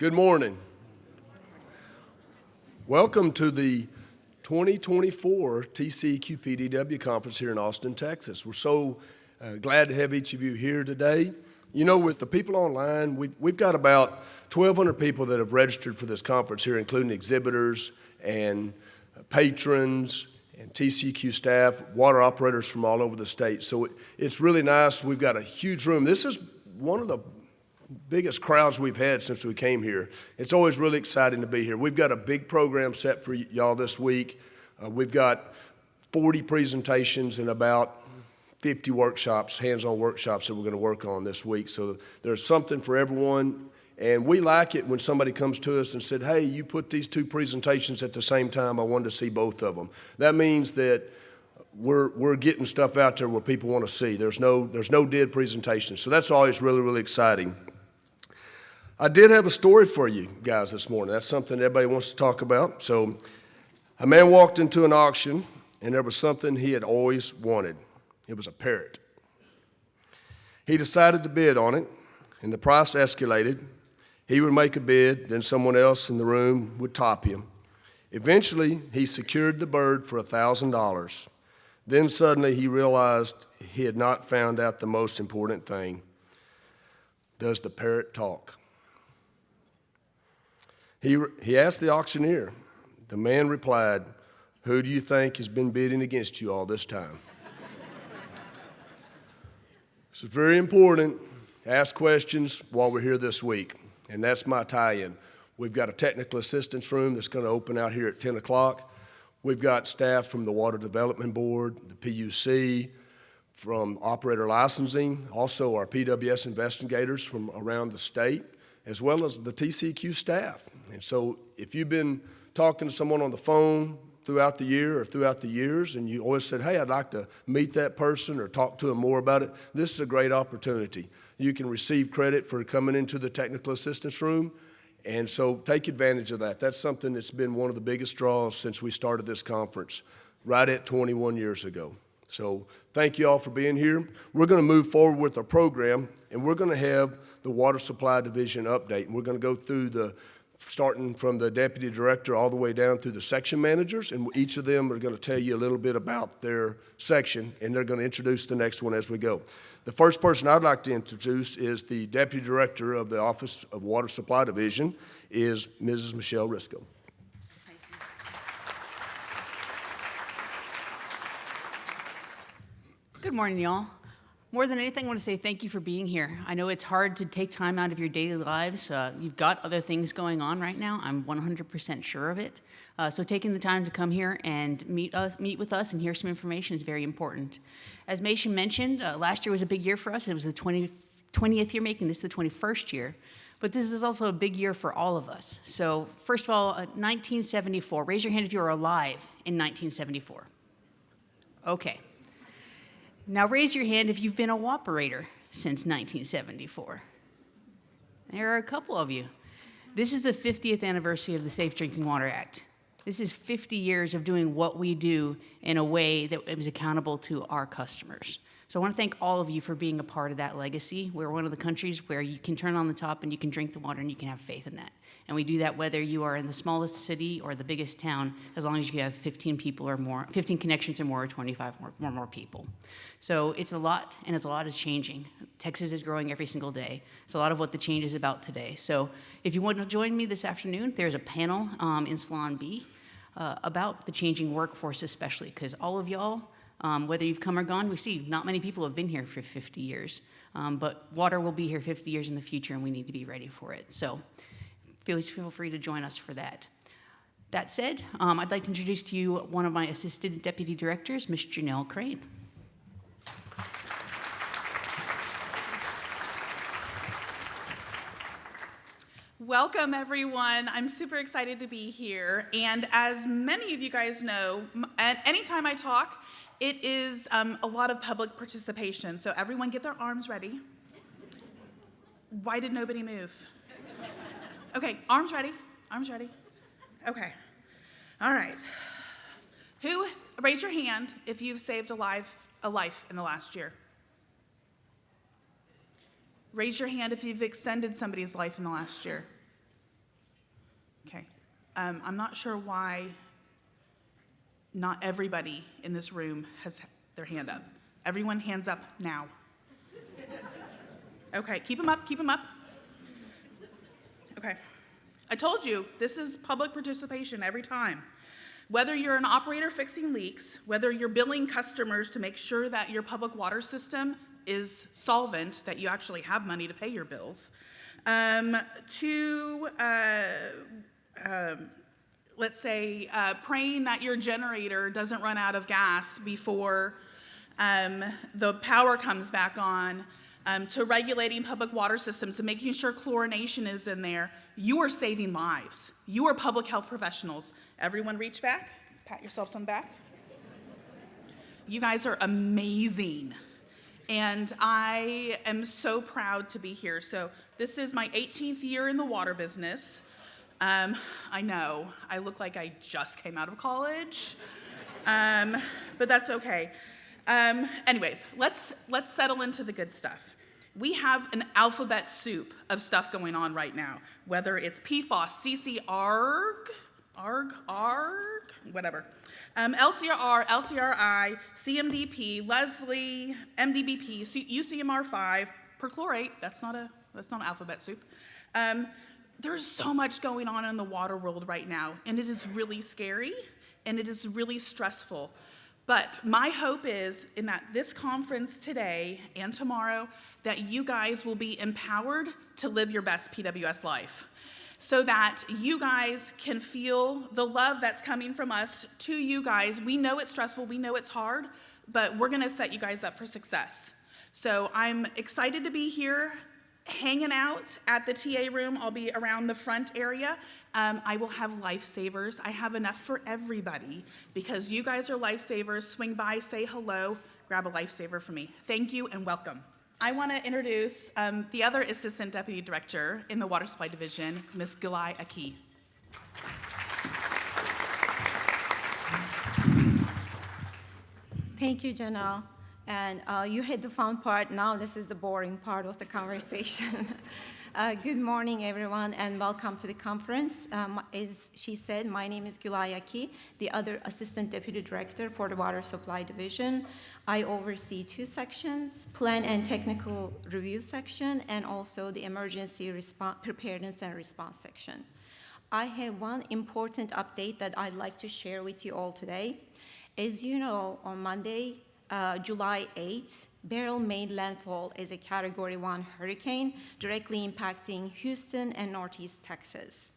Good morning. Welcome to the 2024 TCEQ-PDW Conference here in Austin, Texas. We're so glad to have each of you here today. You know, with the people online, we've got about 1,200 people that have registered for this conference here, including exhibitors and patrons and TCEQ staff, water operators from all over the state. So it's really nice. We've got a huge room. This is one of the biggest crowds we've had since we came here. It's always really exciting to be here. We've got a big program set for y'all this week. We've got 40 presentations and about 50 workshops, hands-on workshops that we're going to work on this week. So there's something for everyone. And we like it when somebody comes to us and said, hey, you put these two presentations at the same time. I wanted to see both of them. That means that we're getting stuff out there where people want to see. There's no dead presentations. So that's always really, really exciting. I did have a story for you guys this morning. That's something everybody wants to talk about. So a man walked into an auction, and there was something he had always wanted. It was a parrot. He decided to bid on it, and the price escalated. He would make a bid, then someone else in the room would top him. Eventually, he secured the bird for $1,000. Then suddenly he realized he had not found out the most important thing. Does the parrot talk? He asked the auctioneer. The man replied, who do you think has been bidding against you all this time? It's very important to ask questions while we're here this week, and that's my tie-in. We've got a technical assistance room that's going to open out here at 10 o'clock. We've got staff from the Water Development Board, the PUC, from operator licensing, also our PWS investigators from around the state, as well as the TCEQ staff. And so if you've been talking to someone on the phone throughout the year or throughout the years and you always said, hey, I'd like to meet that person or talk to them more about it, this is a great opportunity. You can receive credit for coming into the technical assistance room, and so take advantage of that. That's something that's been one of the biggest draws since we started this conference, right at 21 years ago. So thank you all for being here. We're going to move forward with our program, and we're going to have the Water Supply Division update. And we're going to go through starting from the Deputy Director all the way down through the section managers, and each of them are going to tell you a little bit about their section, and they're going to introduce the next one as we go. The first person I'd like to introduce is the Deputy Director of the Office of Water Supply Division, is Mrs. Michelle Risco. Good morning, y'all. More than anything, I want to say thank you for being here. I know it's hard to take time out of your daily lives. You've got other things going on right now. I'm 100% sure of it. So taking the time to come here and meet with us and hear some information is very important. As Mason mentioned, last year was a big year for us. It was the 20th year making this the 21st year. But this is also a big year for all of us. So first of all, 1974. Raise your hand if you were alive in 1974. Okay. Now raise your hand if you've been a WAPerator since 1974. There are a couple of you. This is the 50th anniversary of the Safe Drinking Water Act. This is 50 years of doing what we do in a way that it was accountable to our customers. So I want to thank all of you for being a part of that legacy. We're one of the countries where you can turn on the top and you can drink the water and you can have faith in that. And we do that whether you are in the smallest city or the biggest town, as long as you have 15 people or more, 15 connections or more, or 25 more people. So it's a lot, and it's a lot is changing. Texas is growing every single day. It's a lot of what the change is about today. So if you want to join me this afternoon, there's a panel in Salon B about the changing workforce especially, because all of y'all, whether you've come or gone, we see not many people have been here for 50 years. But water will be here 50 years in the future, and we need to be ready for it. So feel free to join us for that. That said, I'd like to introduce to you one of my assistant deputy directors, Ms. Janelle Crane. Welcome, everyone. I'm super excited to be here. And as many of you guys know, anytime I talk, it is a lot of public participation. So everyone get their arms ready. Why did nobody move? Okay, arms ready, arms ready. Okay, all right. Raise your hand if you've saved a life in the last year. Raise your hand if you've extended somebody's life in the last year. Okay. I'm not sure why not everybody in this room has their hand up. Everyone, hands up now. Okay, keep them up, keep them up. Okay. I told you, this is public participation every time. Whether you're an operator fixing leaks, whether you're billing customers to make sure that your public water system is solvent, that you actually have money to pay your bills, let's say, praying that your generator doesn't run out of gas before the power comes back on, to regulating public water systems and making sure chlorination is in there. You are saving lives. You are public health professionals. Everyone reach back, pat yourselves on the back. You guys are amazing. And I am so proud to be here. So this is my 18th year in the water business. I know, I look like I just came out of college, but that's okay. Anyways, let's settle into the good stuff. We have an alphabet soup of stuff going on right now, whether it's PFAS, CC, ARG, whatever. LCRR, LCRI, CMDP, Leslie, MDBP, UCMR5, perchlorate, that's not alphabet soup. There's so much going on in the water world right now, and it is really scary, and it is really stressful. But my hope is in that this conference today and tomorrow, that you guys will be empowered to live your best PWS life, so that you guys can feel the love that's coming from us to you guys. We know it's stressful, we know it's hard, but we're gonna set you guys up for success. So I'm excited to be here, hanging out at the TA room. I'll be around the front area. I will have lifesavers. I have enough for everybody because you guys are lifesavers. Swing by, say hello, grab a lifesaver for me. Thank you and welcome. I want to introduce the other Assistant Deputy Director in the Water Supply Division, Ms. Gulai Aki. Thank you, Janelle. And you hit the fun part. Now this is the boring part of the conversation. Good morning, everyone, and welcome to the conference. As she said, my name is Gulai Aki, the other Assistant Deputy Director for the Water Supply Division. I oversee two sections, Plan and Technical Review section, and also the Emergency Preparedness and Response section. I have one important update that I'd like to share with you all today. As you know, on Monday, July 8th, Beryl made landfall as a Category 1 hurricane, directly impacting Houston and Northeast Texas.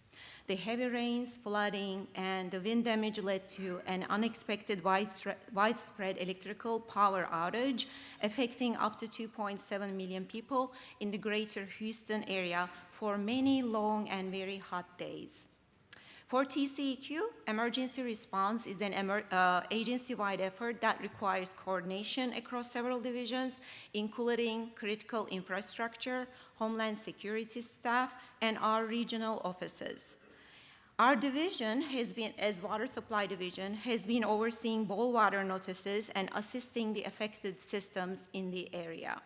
The heavy rains, flooding, and the wind damage led to an unexpected widespread electrical power outage, affecting up to 2.7 million people in the greater Houston area for many long and very hot days. For TCEQ, emergency response is an agency-wide effort that requires coordination across several divisions, including critical infrastructure, homeland security staff, and our regional offices. Our division has been, as Water Supply Division, has been overseeing boil water notices and assisting the affected systems in the area.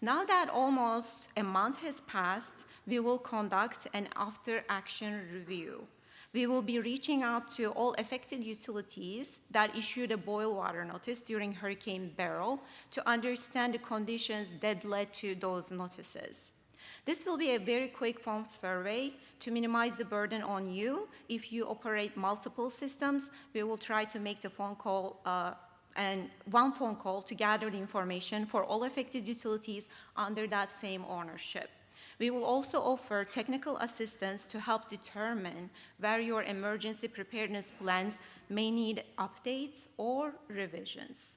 Now that almost a month has passed, we will conduct an after-action review. We will be reaching out to all affected utilities that issued a boil water notice during Hurricane Beryl to understand the conditions that led to those notices. This will be a very quick phone survey to minimize the burden on you. If you operate multiple systems, we will try to make the phone call and one phone call to gather the information for all affected utilities under that same ownership. We will also offer technical assistance to help determine where your emergency preparedness plans may need updates or revisions.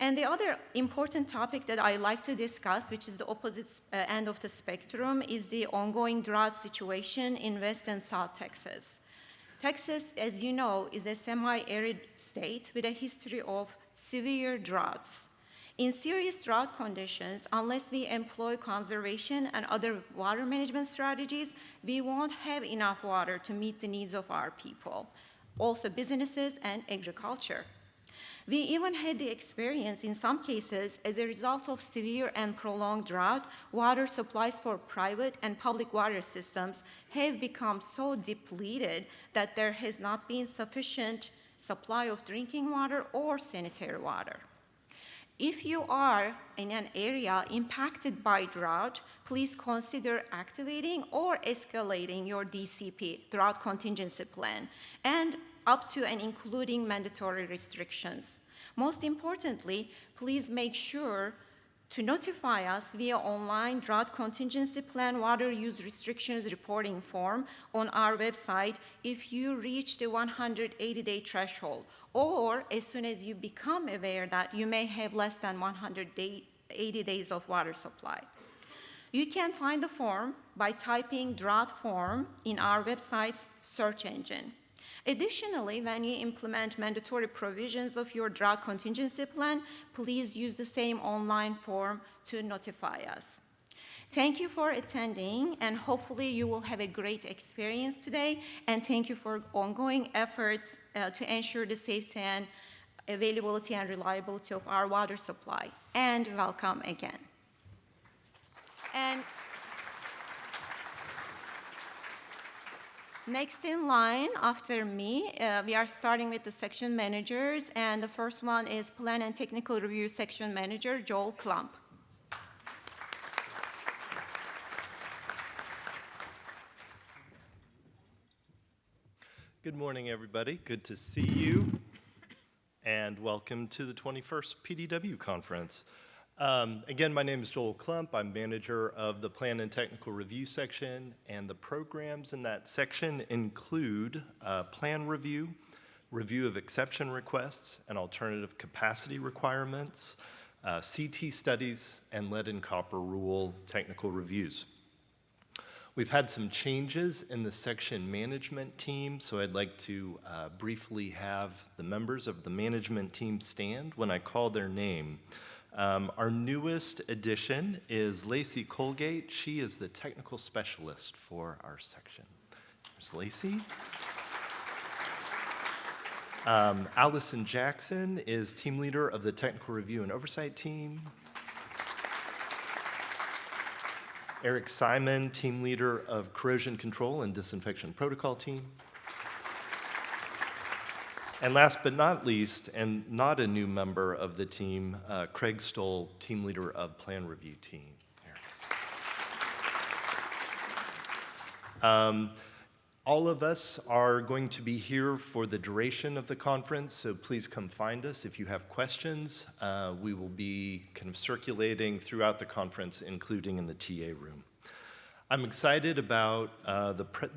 And the other important topic that I like to discuss, which is the opposite end of the spectrum, is the ongoing drought situation in West and South Texas. Texas, as you know, is a semi-arid state with a history of severe droughts. In serious drought conditions, unless we employ conservation and other water management strategies, we won't have enough water to meet the needs of our people, also businesses and agriculture. We even had the experience, in some cases, as a result of severe and prolonged drought, water supplies for private and public water systems have become so depleted that there has not been sufficient supply of drinking water or sanitary water. If you are in an area impacted by drought, please consider activating or escalating your DCP, Drought Contingency Plan, and up to and including mandatory restrictions. Most importantly, please make sure to notify us via online Drought Contingency Plan Water Use Restrictions reporting form on our website if you reach the 180-day threshold, or as soon as you become aware that you may have less than 180 days of water supply. You can find the form by typing drought form in our website's search engine. Additionally, when you implement mandatory provisions of your drought contingency plan, please use the same online form to notify us. Thank you for attending, and hopefully you will have a great experience today, and thank you for ongoing efforts to ensure the safety and availability and reliability of our water supply. And welcome again. And next in line after me, we are starting with the section managers, and the first one is Plan and Technical Review Section Manager, Joel Klump. Good morning, everybody. Good to see you, and welcome to the 21st PDW Conference. Again, my name is Joel Klump. I'm manager of the Plan and Technical Review section, and the programs in that section include plan review, review of exception requests and alternative capacity requirements, CT studies, and lead and copper rule technical reviews. We've had some changes in the section management team, so I'd like to briefly have the members of the management team stand when I call their name. Our newest addition is Lacey Colgate. She is the technical specialist for our section. There's Lacey. Allison Jackson is team leader of the technical review and oversight team. Eric Simon, team leader of corrosion control and disinfection protocol team. And last but not least, and not a new member of the team, Craig Stoll, team leader of plan review team. There it is. All of us are going to be here for the duration of the conference, so please come find us if you have questions. We will be kind of circulating throughout the conference, including in the TA room. I'm excited about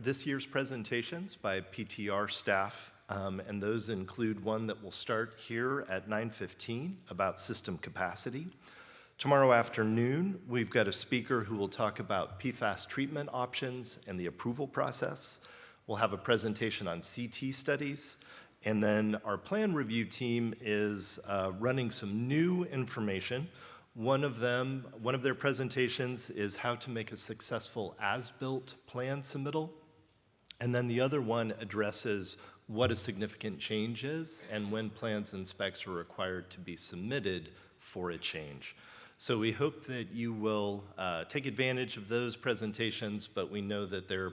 this year's presentations by PTR staff. And those include one that will start here at 9:15 about system capacity. Tomorrow afternoon, we've got a speaker who will talk about PFAS treatment options and the approval process. We'll have a presentation on CT studies. And then our plan review team is running some new information. One of their presentations is how to make a successful as-built plan submittal. And then the other one addresses what a significant change is and when plans and specs are required to be submitted for a change. So we hope that you will take advantage of those presentations, but we know that they're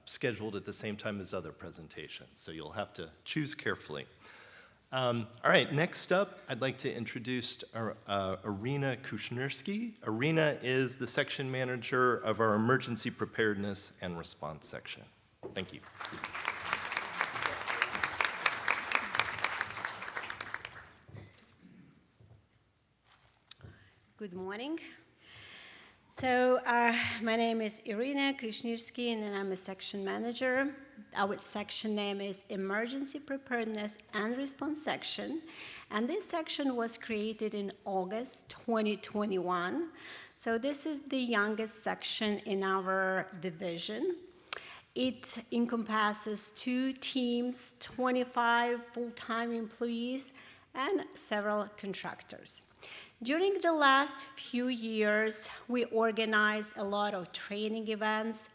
scheduled at the same time as other presentations, so you'll have to choose carefully. All right, next up, I'd like to introduce Irina Kushnirski. Irina is the section manager of our Emergency Preparedness and Response section. Thank you. Good morning. So my name is Irina Kushnirski, and I'm a section manager. Our section name is Emergency Preparedness and Response section. And this section was created in August 2021. So this is the youngest section in our division. It encompasses 2 teams, 25 full-time employees, and several contractors. During the last few years, we organized a lot of training events,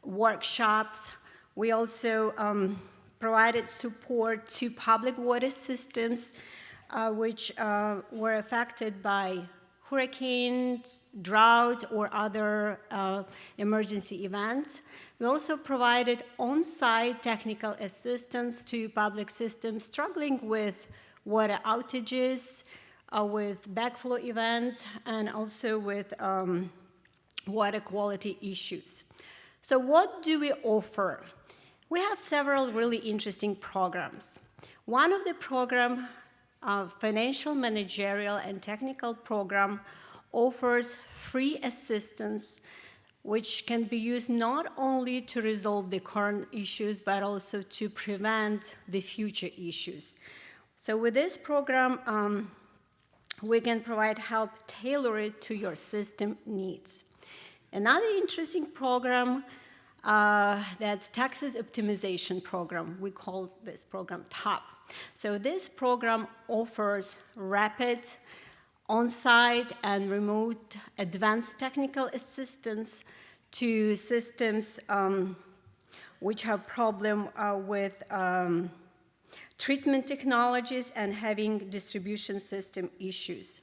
workshops. We also provided support to public water systems which were affected by hurricanes, drought, or other emergency events. We also provided on-site technical assistance to public systems struggling with water outages, with backflow events, and also with water quality issues. So what do we offer? We have several really interesting programs. One of the programs, financial, managerial, and technical program, offers free assistance which can be used not only to resolve the current issues, but also to prevent the future issues. So with this program, we can provide help tailored to your system needs. Another interesting program, that's taxes optimization program. We call this program TOP. So this program offers rapid, on-site, and remote advanced technical assistance to systems which have problem with treatment technologies and having distribution system issues.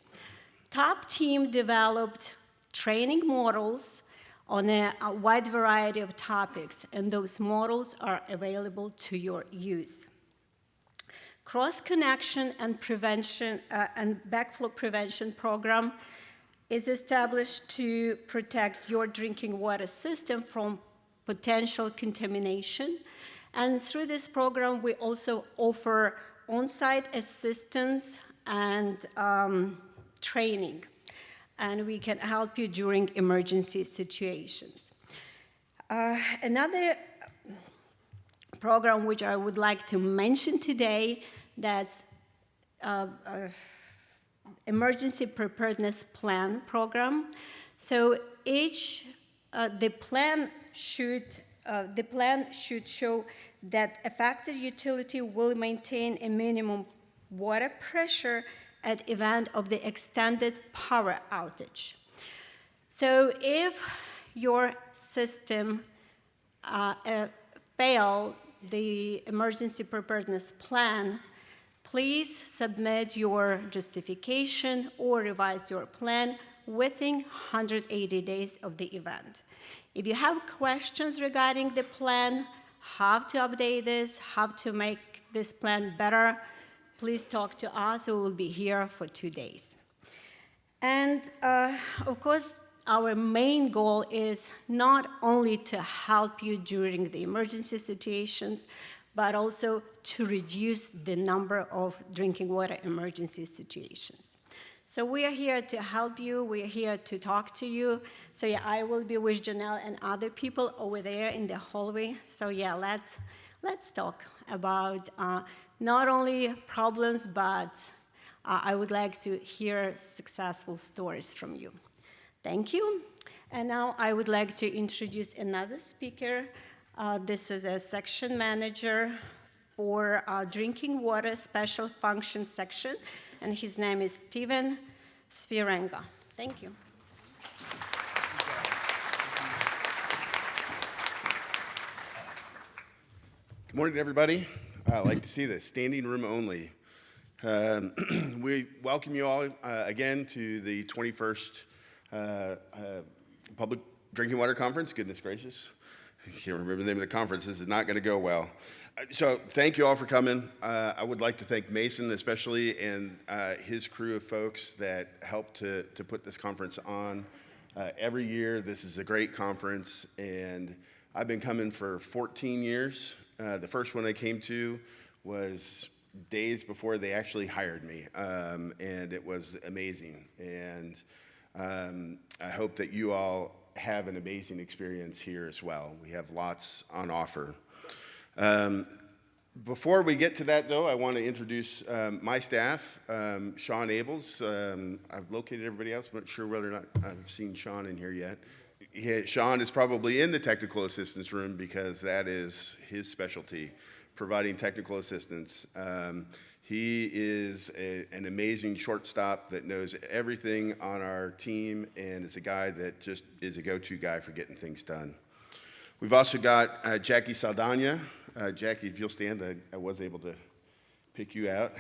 TOP team developed training models on a wide variety of topics, and those models are available to your use. Cross-connection and prevention and backflow prevention program is established to protect your drinking water system from potential contamination. And through this program, we also offer on-site assistance and training. And we can help you during emergency situations. Another program which I would like to mention today, that's Emergency Preparedness Plan program. So the plan should show that affected utility will maintain a minimum water pressure at event of the extended power outage. So if your system failed the emergency preparedness plan, please submit your justification or revise your plan within 180 days of the event. If you have questions regarding the plan, how to update this, how to make this plan better, please talk to us. We will be here for 2 days. And of course, our main goal is not only to help you during the emergency situations, but also to reduce the number of drinking water emergency situations. So we are here to help you. We are here to talk to you. So yeah, I will be with Janelle and other people over there in the hallway. So yeah, let's talk about not only problems, but I would like to hear successful stories from you. Thank you. And now I would like to introduce another speaker. This is a section manager for drinking water special function section, and his name is Steven Svirenga. Thank you. Good morning, everybody. I'd like to see the standing room only. We welcome you all again to the 21st Public Drinking Water Conference. Goodness gracious. I can't remember the name of the conference. This is not going to go well. So thank you all for coming. I would like to thank Mason especially and his crew of folks that helped to put this conference on. Every year, this is a great conference, and I've been coming for 14 years. The first one I came to was days before they actually hired me, and it was amazing. And I hope that you all have an amazing experience here as well. We have lots on offer. Before we get to that, though, I want to introduce my staff, Sean Abels. I've located everybody else, but not sure whether or not I've seen Sean in here yet. Sean is probably in the technical assistance room because that is his specialty, providing technical assistance. He is an amazing shortstop that knows everything on our team and is a guy that just is a go-to guy for getting things done. We've also got Jackie Saldana. Jackie, if you'll stand, I was able to pick you out.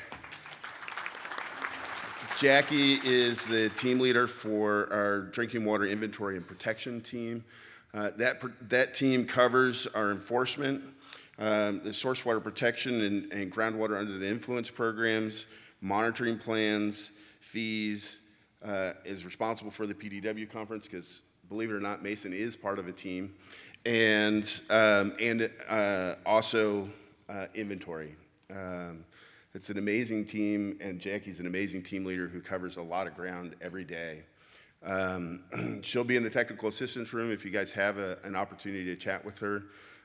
Jackie is the team leader for our drinking water inventory and protection team. That team covers our enforcement, the source water protection and groundwater under the influence programs, monitoring plans, fees, is responsible for the PDW conference because, believe it or not, Mason is part of a team, and also inventory. It's an amazing team, and Jackie's an amazing team leader who covers a lot of ground every day. She'll be in the technical assistance room if you guys have an opportunity to chat with her.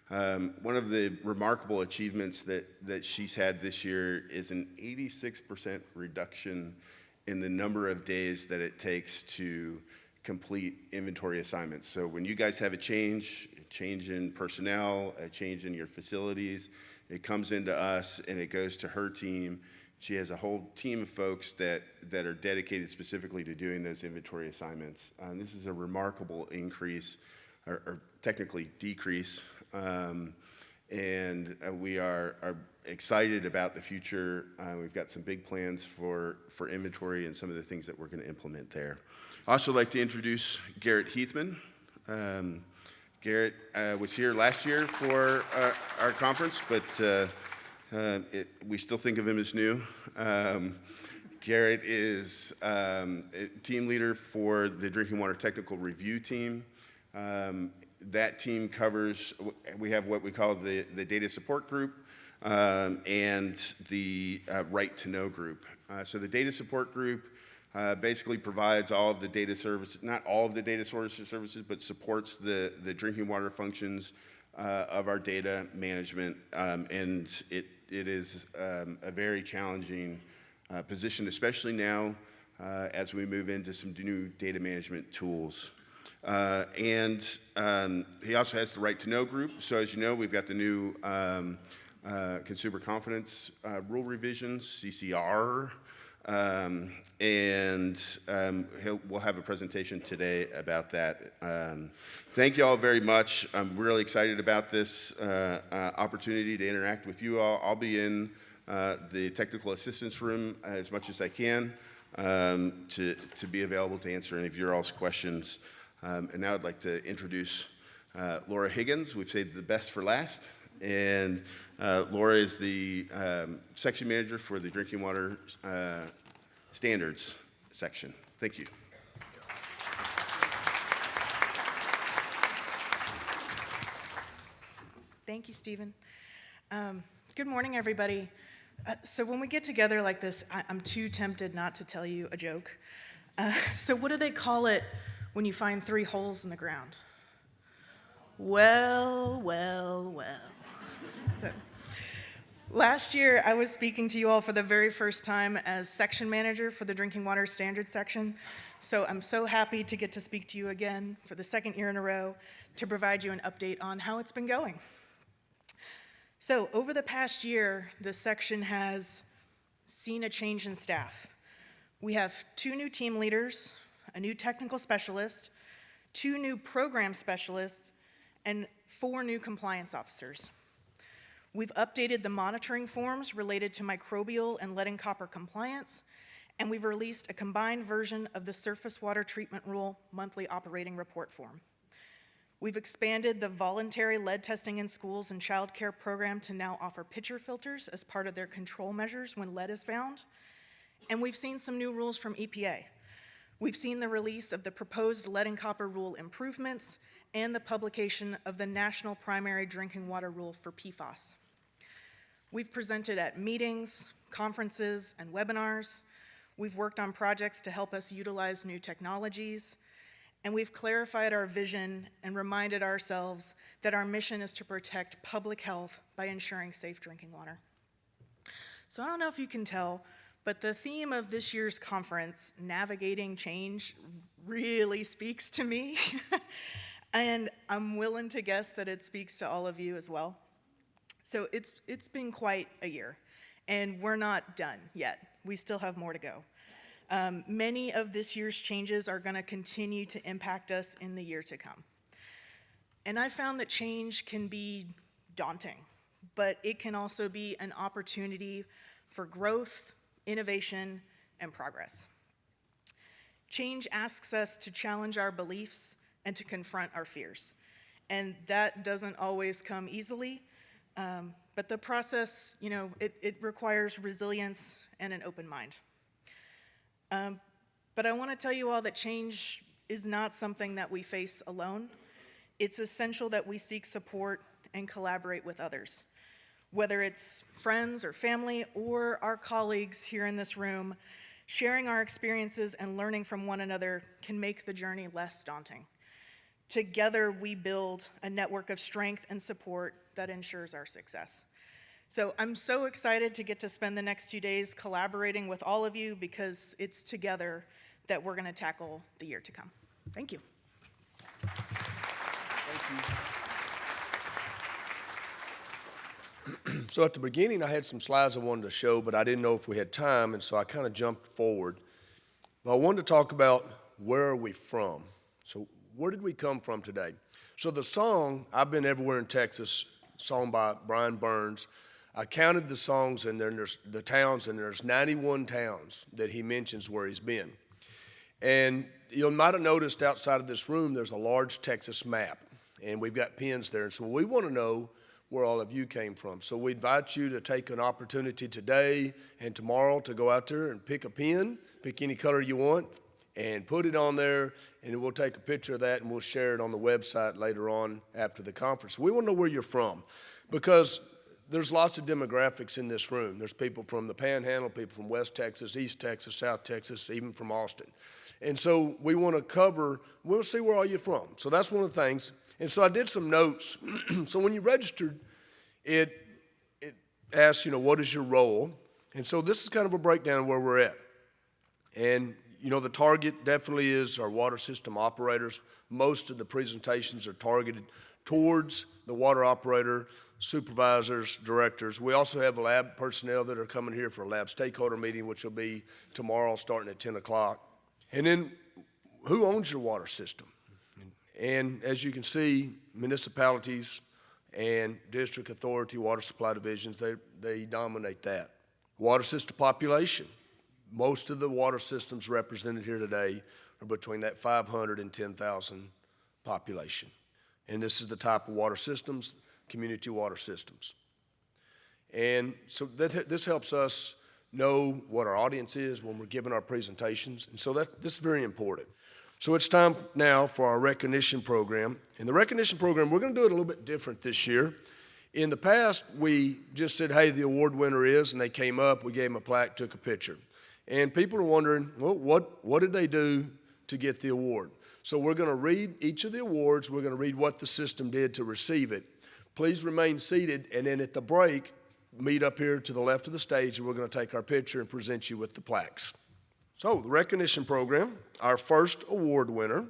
One of the remarkable achievements that she's had this year is an 86% reduction in the number of days that it takes to complete inventory assignments. So when you guys have a change in personnel, a change in your facilities, it comes into us and it goes to her team. She has a whole team of folks that are dedicated specifically to doing those inventory assignments. This is a remarkable increase, or technically decrease, and we are excited about the future. We've got some big plans for inventory and some of the things that we're going to implement there. I'd also like to introduce Garrett Heathman. Garrett was here last year for our conference, but we still think of him as new. Garrett is a team leader for the Drinking Water Technical Review team. That team covers, we have what we call the Data Support Group and the Right to Know Group. So the Data Support Group basically provides all of the data services, not all of the data services, but supports the drinking water functions of our data management. And it is a very challenging position, especially now as we move into some new data management tools. And he also has the Right to Know Group. So as you know, we've got the new Consumer Confidence Rule Revisions, CCR. We'll have a presentation today about that. Thank you all very much. I'm really excited about this opportunity to interact with you all. I'll be in the technical assistance room as much as I can to be available to answer any of your all's questions. And now I'd like to introduce Laura Higgins. We've saved the best for last. And Laura is the section manager for the Drinking Water Standards section. Thank you. Thank you, Stephen. Good morning, everybody. So when we get together like this, I'm too tempted not to tell you a joke. So what do they call it when you find 3 holes in the ground? Well. So, last year, I was speaking to you all for the very first time as section manager for the Drinking Water Standards section. So I'm so happy to get to speak to you again for the 2nd year in a row to provide you an update on how it's been going. So over the past year, the section has seen a change in staff. We have 2 new team leaders, a new technical specialist, 2 new program specialists, and 4 new compliance officers. We've updated the monitoring forms related to microbial and lead and copper compliance, and we've released a combined version of the Surface Water Treatment Rule monthly operating report form. We've expanded the voluntary lead testing in schools and child care program to now offer pitcher filters as part of their control measures when lead is found. And we've seen some new rules from EPA. We've seen the release of the proposed lead and copper rule improvements and the publication of the National Primary Drinking Water Rule for PFAS. We've presented at meetings, conferences, and webinars. We've worked on projects to help us utilize new technologies, and we've clarified our vision and reminded ourselves that our mission is to protect public health by ensuring safe drinking water. So I don't know if you can tell, but the theme of this year's conference, Navigating Change, really speaks to me. And I'm willing to guess that it speaks to all of you as well. So it's been quite a year, and we're not done yet. We still have more to go. Many of this year's changes are going to continue to impact us in the year to come. And I found that change can be daunting, but it can also be an opportunity for growth, innovation, and progress. Change asks us to challenge our beliefs and to confront our fears. And that doesn't always come easily, but the process, it requires resilience and an open mind. But I want to tell you all that change is not something that we face alone. It's essential that we seek support and collaborate with others. Whether it's friends or family or our colleagues here in this room, sharing our experiences and learning from one another can make the journey less daunting. Together, we build a network of strength and support that ensures our success. So I'm so excited to get to spend the next 2 days collaborating with all of you, because it's together that we're going to tackle the year to come. Thank you. So at the beginning, I had some slides I wanted to show, but I didn't know if we had time, and so I kind of jumped forward. But I wanted to talk about where are we from. So where did we come from today? So the song, I've Been Everywhere in Texas, song by Brian Burns, I counted the songs and there's the towns, and there's 91 towns that he mentions where he's been. And you might have noticed outside of this room, there's a large Texas map, and we've got pins there. And so we want to know where all of you came from. So we invite you to take an opportunity today and tomorrow to go out there and pick a pin, pick any color you want, and put it on there, and we'll take a picture of that and we'll share it on the website later on after the conference. We want to know where you're from, because there's lots of demographics in this room. There's people from the Panhandle, people from West Texas, East Texas, South Texas, even from Austin. And so we want to cover, we'll see where all you're from. So that's one of the things. And so I did some notes. So when you registered, it asks, what is your role? And so this is kind of a breakdown of where we're at. And, the target definitely is our water system operators. Most of the presentations are targeted towards the water operator, supervisors, directors. We also have lab personnel that are coming here for a lab stakeholder meeting, which will be tomorrow starting at 10 o'clock. And then who owns your water system? And as you can see, municipalities and district authority water supply divisions, they dominate that. Water system population. Most of the water systems represented here today are between that 500 and 10,000 population. And this is the type of water systems, community water systems. And so this helps us know what our audience is when we're giving our presentations. And so this is very important. So it's time now for our recognition program. And the recognition program, we're going to do it a little bit different this year. In the past, we just said, hey, the award winner is, and they came up, we gave them a plaque, took a picture. And people are wondering, well, what did they do to get the award? So we're going to read each of the awards. We're going to read what the system did to receive it. Please remain seated, and then at the break, meet up here to the left of the stage, and we're going to take our picture and present you with the plaques. So the recognition program, our first award winner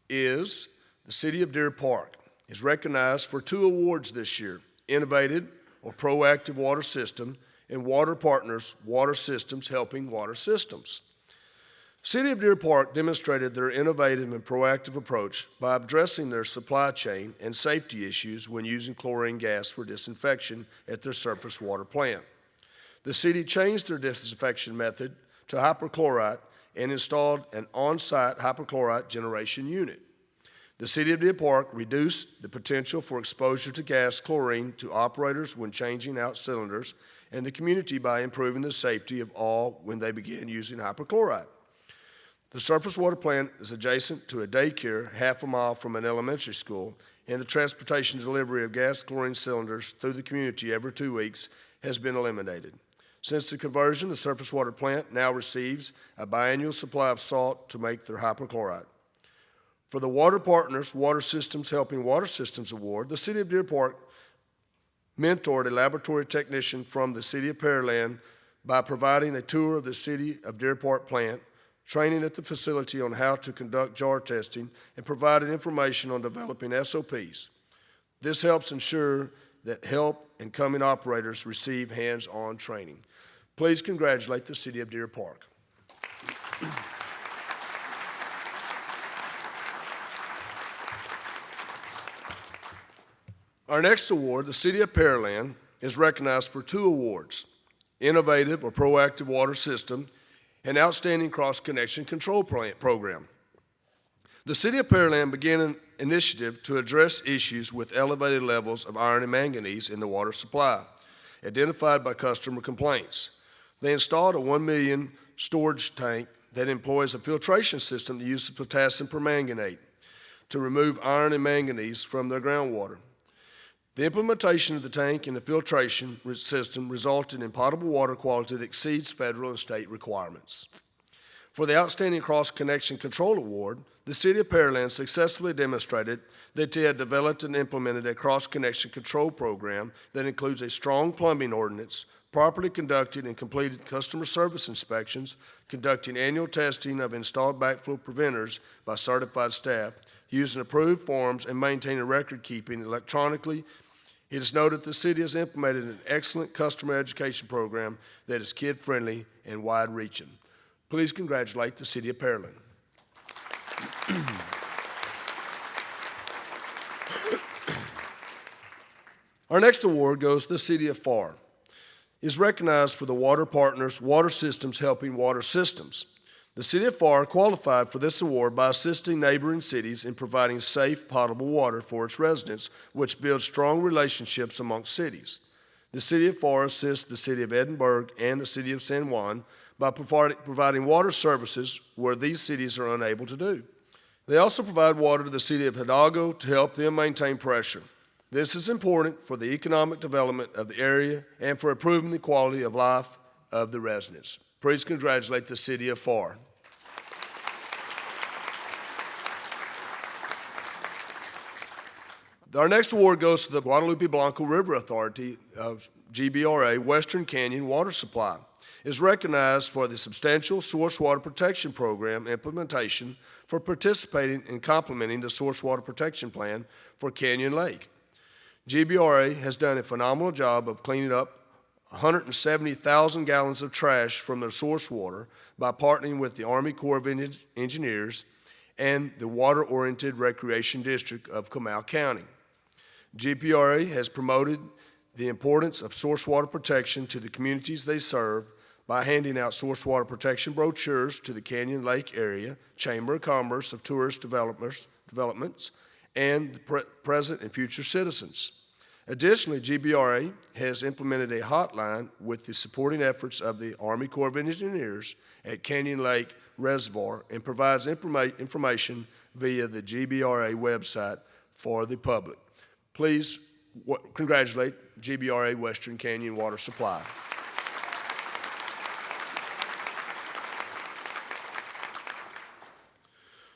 is the City of Deer Park. Is recognized for 2 awards this year: Innovative or Proactive Water System, and Water Partners, Water Systems Helping Water Systems. City of Deer Park demonstrated their innovative and proactive approach by addressing their supply chain and safety issues when using chlorine gas for disinfection at their surface water plant. The city changed their disinfection method to hypochlorite and installed an on-site hypochlorite generation unit. The City of Deer Park reduced the potential for exposure to gas chlorine to operators when changing out cylinders, and the community by improving the safety of all when they began using hypochlorite. The surface water plant is adjacent to a daycare half a mile from an elementary school, and the transportation delivery of gas chlorine cylinders through the community every 2 weeks has been eliminated. Since the conversion, the surface water plant now receives a biannual supply of salt to make their hypochlorite. For the Water Partners, Water Systems Helping Water Systems Award, the City of Deer Park mentored a laboratory technician from the City of Pearland by providing a tour of the City of Deer Park plant, training at the facility on how to conduct jar testing, and provided information on developing SOPs. This helps ensure that help and coming operators receive hands-on training. Please congratulate the City of Deer Park. Our next award, the City of Pearland, is recognized for 2 awards: Innovative or Proactive Water System and Outstanding Cross-Connection Control Program. The City of Pearland began an initiative to address issues with elevated levels of iron and manganese in the water supply, identified by customer complaints. They installed a 1 million storage tank that employs a filtration system that uses potassium permanganate to remove iron and manganese from their groundwater. The implementation of the tank and the filtration system resulted in potable water quality that exceeds federal and state requirements. For the Outstanding Cross-Connection Control Award, the City of Pearland successfully demonstrated that they had developed and implemented a cross-connection control program that includes a strong plumbing ordinance, properly conducted and completed customer service inspections, conducting annual testing of installed backflow preventers by certified staff, using approved forms, and maintaining record keeping electronically. It is noted the city has implemented an excellent customer education program that is kid-friendly and wide-reaching. Please congratulate the City of Pearland. Our next award goes to the City of Farr. It is recognized for the Water Partners Water Systems Helping Water Systems. The City of Farr qualified for this award by assisting neighboring cities in providing safe, potable water for its residents, which builds strong relationships amongst cities. The City of Farr assists the City of Edinburgh and the City of San Juan by providing water services where these cities are unable to do. They also provide water to the City of Hidalgo to help them maintain pressure. This is important for the economic development of the area and for improving the quality of life of the residents. Please congratulate the City of Farr. Our next award goes to the Guadalupe Blanco River Authority of GBRA Western Canyon Water Supply. It is recognized for the substantial source water protection program implementation for participating and complementing the source water protection plan for Canyon Lake. GBRA has done a phenomenal job of cleaning up 170,000 gallons of trash from their source water by partnering with the Army Corps of Engineers and the Water-Oriented Recreation District of Comal County. GBRA has promoted the importance of source water protection to the communities they serve by handing out source water protection brochures to the Canyon Lake Area Chamber of Commerce of Tourist Developments and the present and future citizens. Additionally, GBRA has implemented a hotline with the supporting efforts of the Army Corps of Engineers at Canyon Lake Reservoir and provides information via the GBRA website for the public. Please congratulate GBRA Western Canyon Water Supply.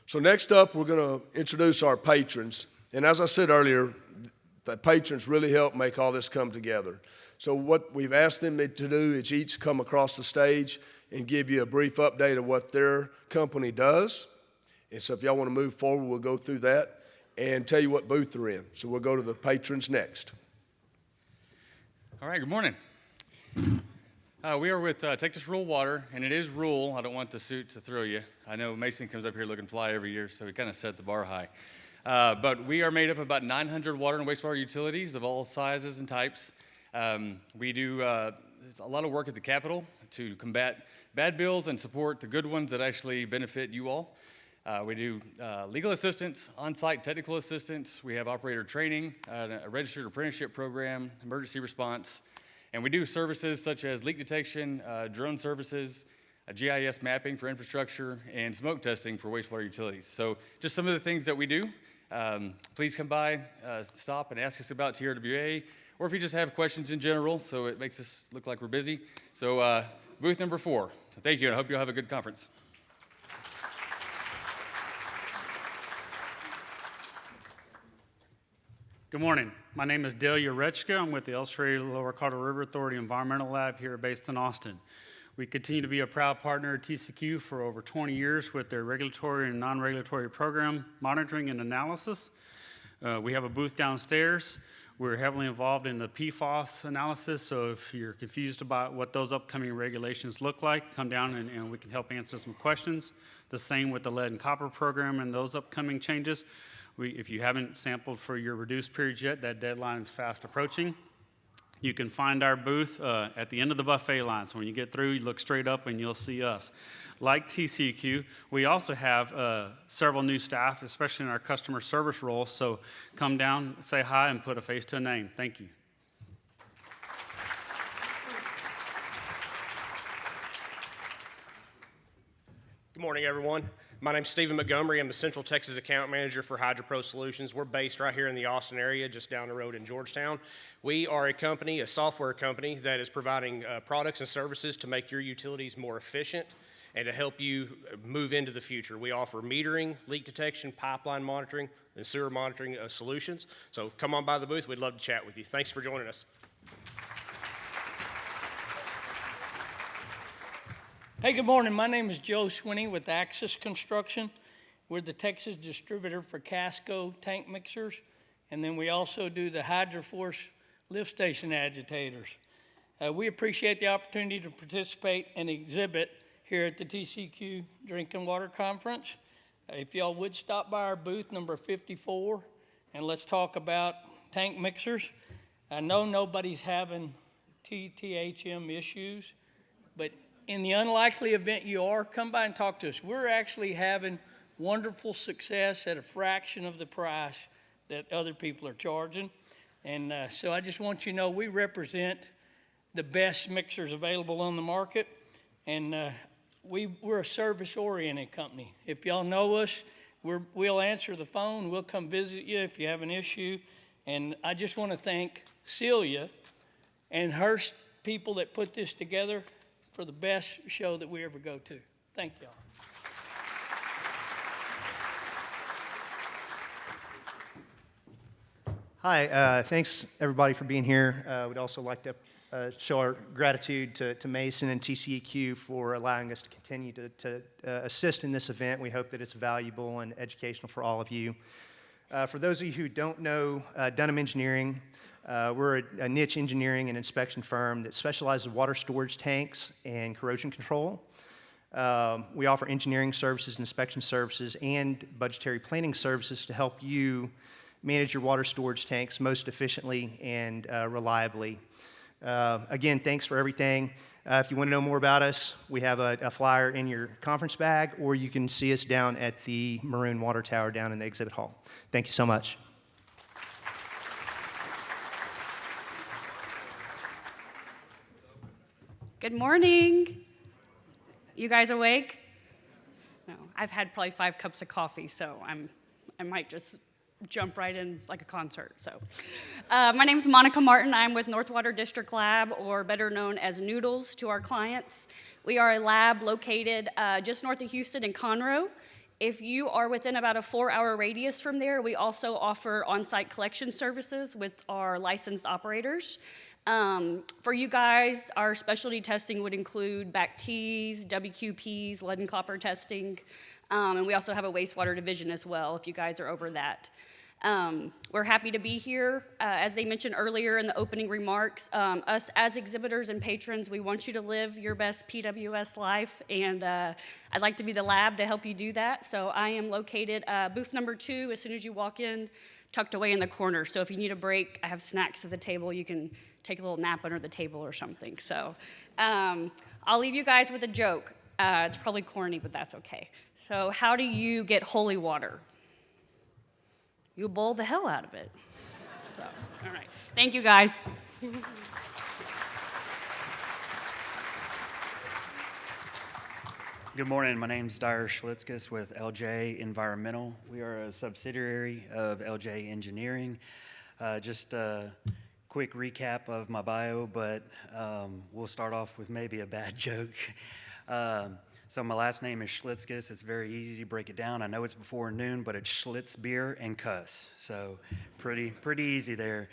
So next up, we're going to introduce our patrons. And as I said earlier, the patrons really help make all this come together. So what we've asked them to do is each come across the stage and give you a brief update of what their company does. And so if y'all want to move forward, we'll go through that and tell you what booth they're in. So we'll go to the patrons next. All right, good morning. We are with Texas Rural Water, and it is rural. I don't want the suit to throw you. I know Mason comes up here looking fly every year, so we kind of set the bar high. But we are made up of about 900 water and wastewater utilities of all sizes and types. We do a lot of work at the Capitol to combat bad bills and support the good ones that actually benefit you all. We do legal assistance, on-site technical assistance. We have operator training, a registered apprenticeship program, emergency response. And we do services such as leak detection, drone services, GIS mapping for infrastructure, and smoke testing for wastewater utilities. So just some of the things that we do. Please come by, stop and ask us about TRWA, or if you just have questions in general, so it makes us look like we're busy. So booth number 4. So thank you, and I hope you'll have a good conference. Good morning. My name is Delia Rechka. I'm with the Illustrated Lower Colorado River Authority Environmental Lab here based in Austin. We continue to be a proud partner of TCQ for over 20 years with their regulatory and non-regulatory program monitoring and analysis. We have a booth downstairs. We're heavily involved in the PFAS analysis, so if you're confused about what those upcoming regulations look like, come down and we can help answer some questions. The same with the lead and copper program and those upcoming changes. If you haven't sampled for your reduced periods yet, that deadline is fast approaching. You can find our booth at the end of the buffet line. So when you get through, you look straight up and you'll see us. Like TCQ, we also have several new staff, especially in our customer service role. So come down, say hi, and put a face to a name. Thank you. Good morning, everyone. My name's Stephen Montgomery. I'm the Central Texas Account Manager for HydroPro Solutions. We're based right here in the Austin area, just down the road in Georgetown. We are a company, a software company, that is providing products and services to make your utilities more efficient and to help you move into the future. We offer metering, leak detection, pipeline monitoring, and sewer monitoring solutions. So come on by the booth. We'd love to chat with you. Thanks for joining us. Hey, good morning. My name is Joe Swinney with Axis Construction. We're the Texas distributor for Casco tank mixers, and then we also do the HydroForce lift station agitators. We appreciate the opportunity to participate and exhibit here at the TCQ Drinking Water Conference. If y'all would stop by our booth number 54, and let's talk about tank mixers. I know nobody's having TTHM issues, but in the unlikely event you are, come by and talk to us. We're actually having wonderful success at a fraction of the price that other people are charging. And so I just want you to know we represent the best mixers available on the market. And we're a service-oriented company. If y'all know us, we'll answer the phone. We'll come visit you if you have an issue. And I just want to thank Celia and her people that put this together for the best show that we ever go to. Thank y'all. Hi, thanks everybody for being here. We'd also like to show our gratitude to Mason and TCEQ for allowing us to continue to assist in this event. We hope that it's valuable and educational for all of you. For those of you who don't know Dunham Engineering, we're a niche engineering and inspection firm that specializes in water storage tanks and corrosion control. We offer engineering services, inspection services, and budgetary planning services to help you manage your water storage tanks most efficiently and reliably. Again, thanks for everything. If you want to know more about us, we have a flyer in your conference bag, or you can see us down at the Maroon Water Tower down in the exhibit hall. Thank you so much. Good morning. You guys awake? No, I've had probably 5 cups of coffee, so I might just jump right in like a concert. So, my name is Monica Martin. I'm with Northwater District Lab, or better known as Noodles to our clients. We are a lab located just north of Houston in Conroe. If you are within about a 4-hour radius from there, we also offer on-site collection services with our licensed operators. For you guys, our specialty testing would include BAC-Ts, WQPs, lead and copper testing, and we also have a wastewater division as well if you guys are over that. We're happy to be here. As they mentioned earlier in the opening remarks, us as exhibitors and patrons, we want you to live your best PWS life, and I'd like to be the lab to help you do that. So I am located booth number 2 as soon as you walk in, tucked away in the corner. So if you need a break, I have snacks at the table. You can take a little nap under the table or something. So I'll leave you guys with a joke. It's probably corny, but that's okay. So how do you get holy water? You boil the hell out of it. So, all right. Thank you, guys. Good morning. My name's Dyer Schlitzkis with LJ Environmental. We are a subsidiary of LJ Engineering. Just a quick recap of my bio, but we'll start off with maybe a bad joke. So my last name is Schlitzkis. It's very easy to break it down. I know it's before noon, but it's Schlitz beer and cuss. So pretty easy there.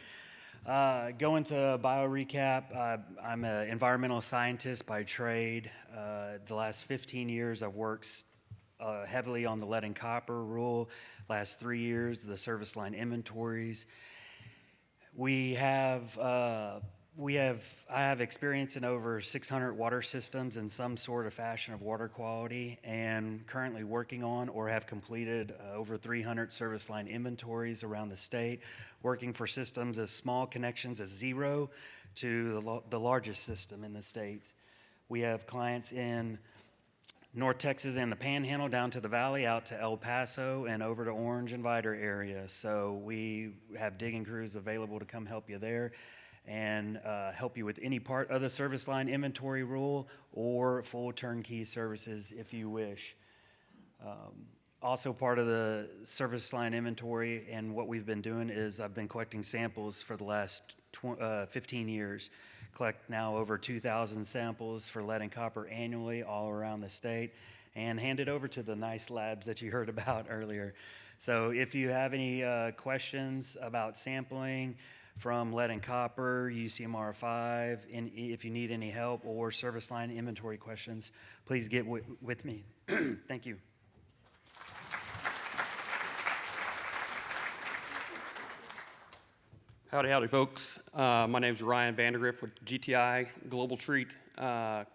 Going to bio recap, I'm an environmental scientist by trade. The last 15 years I've worked heavily on the lead and copper rule. Last 3 years, the service line inventories. We have I have experience in over 600 water systems in some sort of fashion of water quality, and currently working on or have completed over 300 service line inventories around the state, working for systems as small connections as 0 to the largest system in the state. We have clients in North Texas and the Panhandle down to the Valley, out to El Paso and over to Orange and Vidor area. So we have digging crews available to come help you there and help you with any part of the service line inventory rule or full turnkey services if you wish. Also part of the service line inventory and what we've been doing is I've been collecting samples for the last 15 years. Collect now over 2,000 samples for lead and copper annually all around the state and hand it over to the nice labs that you heard about earlier. So if you have any questions about sampling from lead and copper, UCMR5, and if you need any help or service line inventory questions, please get with me. Thank you. Howdy, folks. My name is Ryan Vandergriff with GTI Global Treat.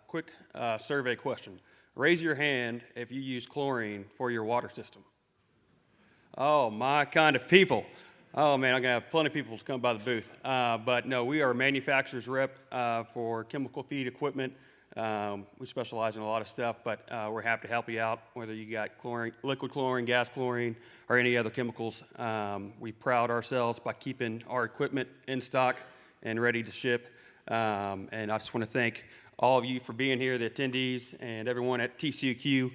Quick survey question. Raise your hand if you use chlorine for your water system. Oh, my kind of people. Oh, man, I'm going to have plenty of people to come by the booth. But no, we are a manufacturer's rep for chemical feed equipment. We specialize in a lot of stuff, but we're happy to help you out, whether you got chlorine, liquid chlorine, gas chlorine, or any other chemicals. We proud ourselves by keeping our equipment in stock and ready to ship. And I just want to thank all of you for being here, the attendees, and everyone at TCEQ.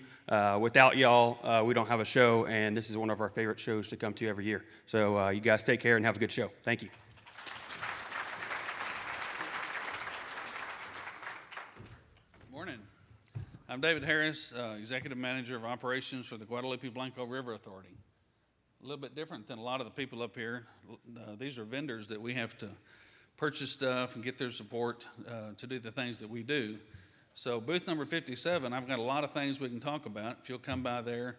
Without y'all, we don't have a show, and this is one of our favorite shows to come to every year. So you guys take care and have a good show. Thank you. Morning. I'm David Harris, Executive Manager of Operations for the Guadalupe Blanco River Authority. A little bit different than a lot of the people up here. These are vendors that we have to purchase stuff and get their support to do the things that we do. So booth number 57, I've got a lot of things we can talk about. If you'll come by there,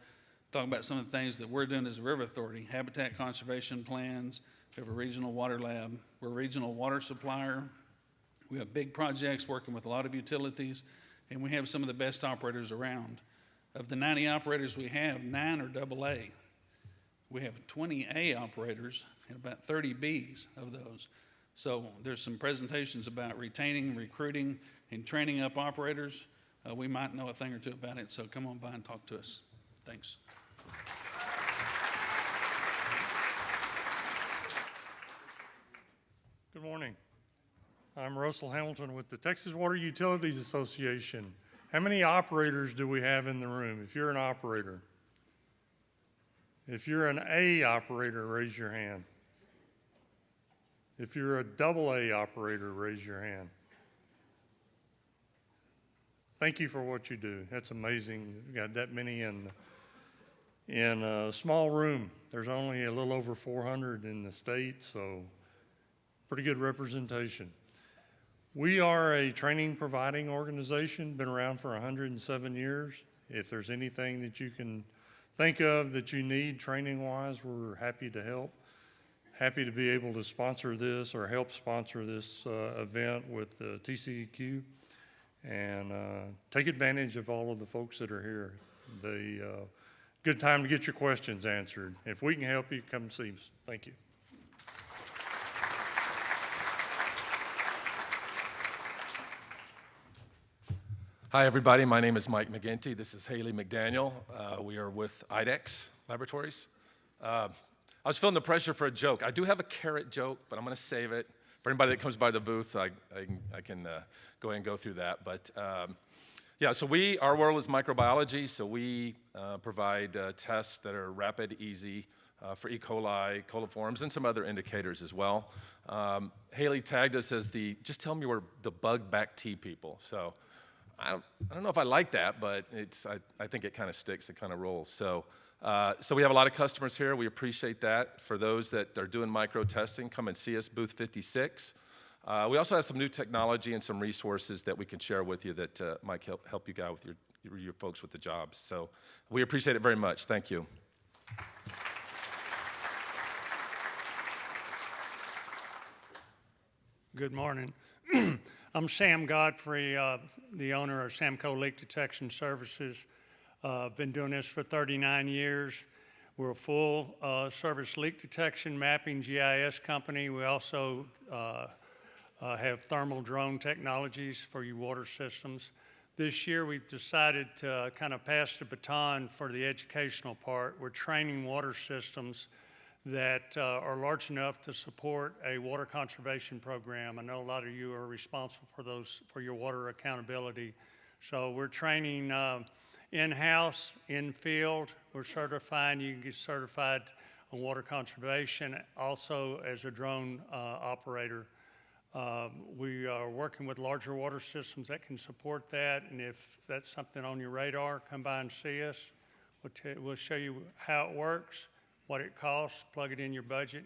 talk about some of the things that we're doing as a river authority, habitat conservation plans. We have a regional water lab. We're a regional water supplier. We have big projects working with a lot of utilities, and we have some of the best operators around. Of the 90 operators we have, 9 are AA. We have 20 A operators and about 30 Bs of those. So there's some presentations about retaining, recruiting, and training up operators. We might know a thing or two about it, so come on by and talk to us. Thanks. Good morning. I'm Russell Hamilton with the Texas Water Utilities Association. How many operators do we have in the room? If you're an operator. If you're an A operator, raise your hand. If you're a AA operator, raise your hand. Thank you for what you do. That's amazing. We got that many in a small room. There's only a little over 400 in the state, so pretty good representation. We are a training providing organization, been around for 107 years. If there's anything that you can think of that you need training-wise, we're happy to help. Happy to be able to sponsor this or help sponsor this event with TCEQ and take advantage of all of the folks that are here. Good time to get your questions answered. If we can help you, come see us. Thank you. Hi, everybody. My name is Mike McGinty. This is Haley McDaniel. We are with IDEX Laboratories. I was feeling the pressure for a joke. I do have a carrot joke, but I'm going to save it. For anybody that comes by the booth, I can go ahead and go through that. But yeah, so our world is microbiology, so we provide tests that are rapid, easy for E. coli, coliforms, and some other indicators as well. Haley tagged us as just tell me we're the bug back T people. So I don't know if I like that, but I think it kind of sticks, it kind of rolls. So we have a lot of customers here. We appreciate that. For those that are doing micro testing, come and see us, booth 56. We also have some new technology and some resources that we can share with you that might help you guys with your folks with the jobs. So we appreciate it very much. Thank you. Good morning. I'm Sam Godfrey, the owner of Samco Leak Detection Services. Been doing this for 39 years. We're a full service leak detection mapping GIS company. We also have thermal drone technologies for your water systems. This year we've decided to kind of pass the baton for the educational part. We're training water systems that are large enough to support a water conservation program. I know a lot of you are responsible for those, for your water accountability. So we're training in-house, in-field. We're certifying, you can get certified on water conservation, also as a drone operator. We are working with larger water systems that can support that, and if that's something on your radar, come by and see us. We'll show you how it works, what it costs, plug it in your budget,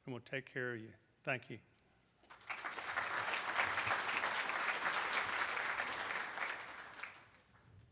and we'll take care of you. Thank you.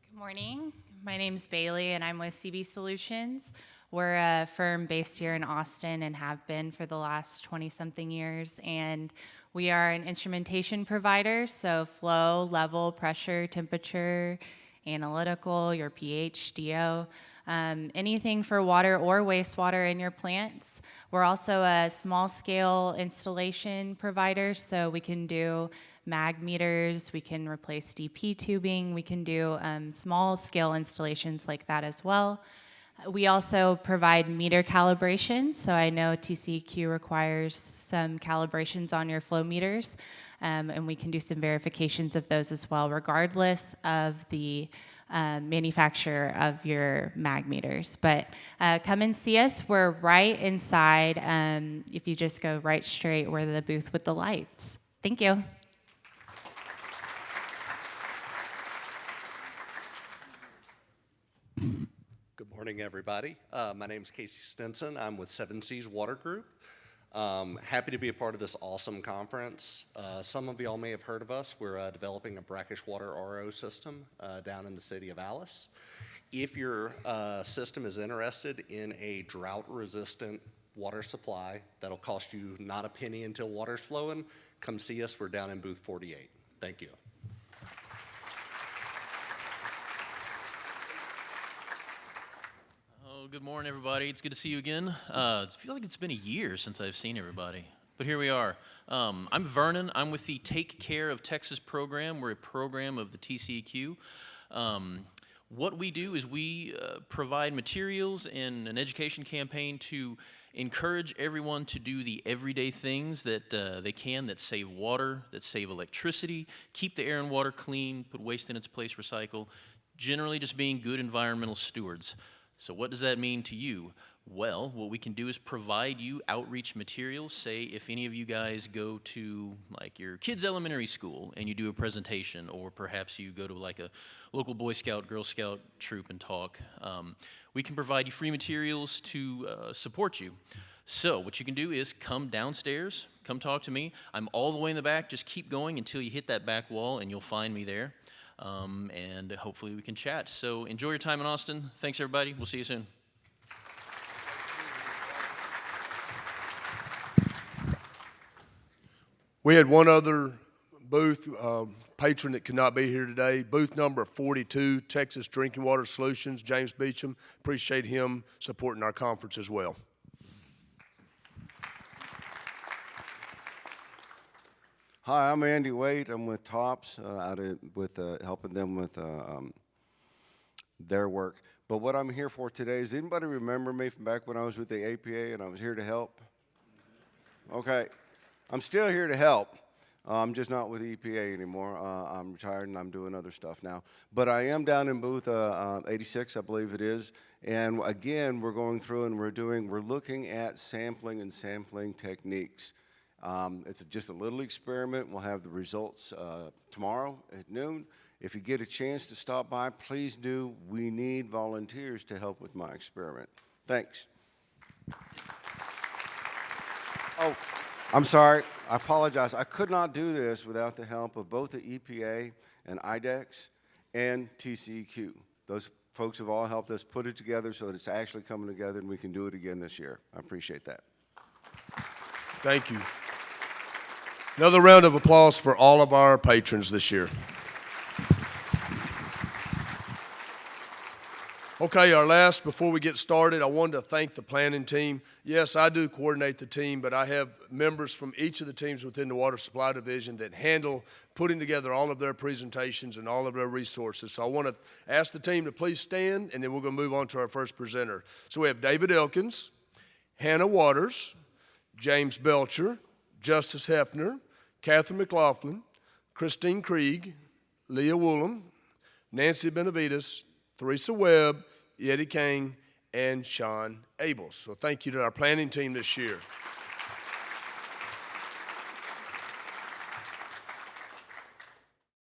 Good morning. My name's Bailey, and I'm with CB Solutions. We're a firm based here in Austin and have been for the last 20-something years, and we are an instrumentation provider, so flow, level, pressure, temperature, analytical, your pH, DO, anything for water or wastewater in your plants. We're also a small-scale installation provider, so we can do mag meters, we can replace DP tubing, we can do small-scale installations like that as well. We also provide meter calibrations, so I know TCEQ requires some calibrations on your flow meters, and we can do some verifications of those as well, regardless of the manufacturer of your mag meters. But come and see us. We're right inside, if you just go right straight, we're the booth with the lights. Thank you. Good morning, everybody. My name is Casey Stinson. I'm with Seven Seas Water Group. Happy to be a part of this awesome conference. Some of y'all may have heard of us. We're developing a brackish water RO system down in the city of Alice. If your system is interested in a drought-resistant water supply that'll cost you not a penny until water's flowing, come see us. We're down in booth 48. Thank you. Good morning, everybody. It's good to see you again. I feel like it's been a year since I've seen everybody, but here we are. I'm Vernon. I'm with the Take Care of Texas program. We're a program of the TCEQ. What we do is we provide materials and an education campaign to encourage everyone to do the everyday things that they can that save water, that save electricity, keep the air and water clean, put waste in its place, recycle, generally just being good environmental stewards. So what does that mean to you? Well, what we can do is provide you outreach materials. Say if any of you guys go to like your kids' elementary school and you do a presentation, or perhaps you go to like a local Boy Scout, Girl Scout troop and talk, we can provide you free materials to support you. So what you can do is come downstairs, come talk to me. I'm all the way in the back. Just keep going until you hit that back wall and you'll find me there. And hopefully we can chat. So enjoy your time in Austin. Thanks, everybody. We'll see you soon. We had one other booth, patron that could not be here today. Booth number 42, Texas Drinking Water Solutions, James Beecham. Appreciate him supporting our conference as well. Hi, I'm Andy Waite. I'm with TOPS, helping them with their work. But what I'm here for today is, anybody remember me from back when I was with the APA and I was here to help? Okay, I'm still here to help. I'm just not with EPA anymore. I'm retired and I'm doing other stuff now. But I am down in booth 86, I believe it is. And again, we're going through and we're looking at sampling and sampling techniques. It's just a little experiment. We'll have the results tomorrow at noon. If you get a chance to stop by, please do. We need volunteers to help with my experiment. Thanks. Oh, I'm sorry. I apologize. I could not do this without the help of both the EPA and IDEX and TCEQ. Those folks have all helped us put it together so that it's actually coming together and we can do it again this year. I appreciate that. Thank you. Another round of applause for all of our patrons this year. Okay, our last, before we get started, I wanted to thank the planning team. Yes, I do coordinate the team, but I have members from each of the teams within the Water Supply Division that handle putting together all of their presentations and all of their resources. So I want to ask the team to please stand, and then we're going to move on to our first presenter. So we have David Elkins, Hannah Waters, James Belcher, Justice Hefner, Catherine McLaughlin, Christine Krieg, Leah Woolham, Nancy Benavides, Theresa Webb, Yeti Kane, and Sean Abels. So thank you to our planning team this year.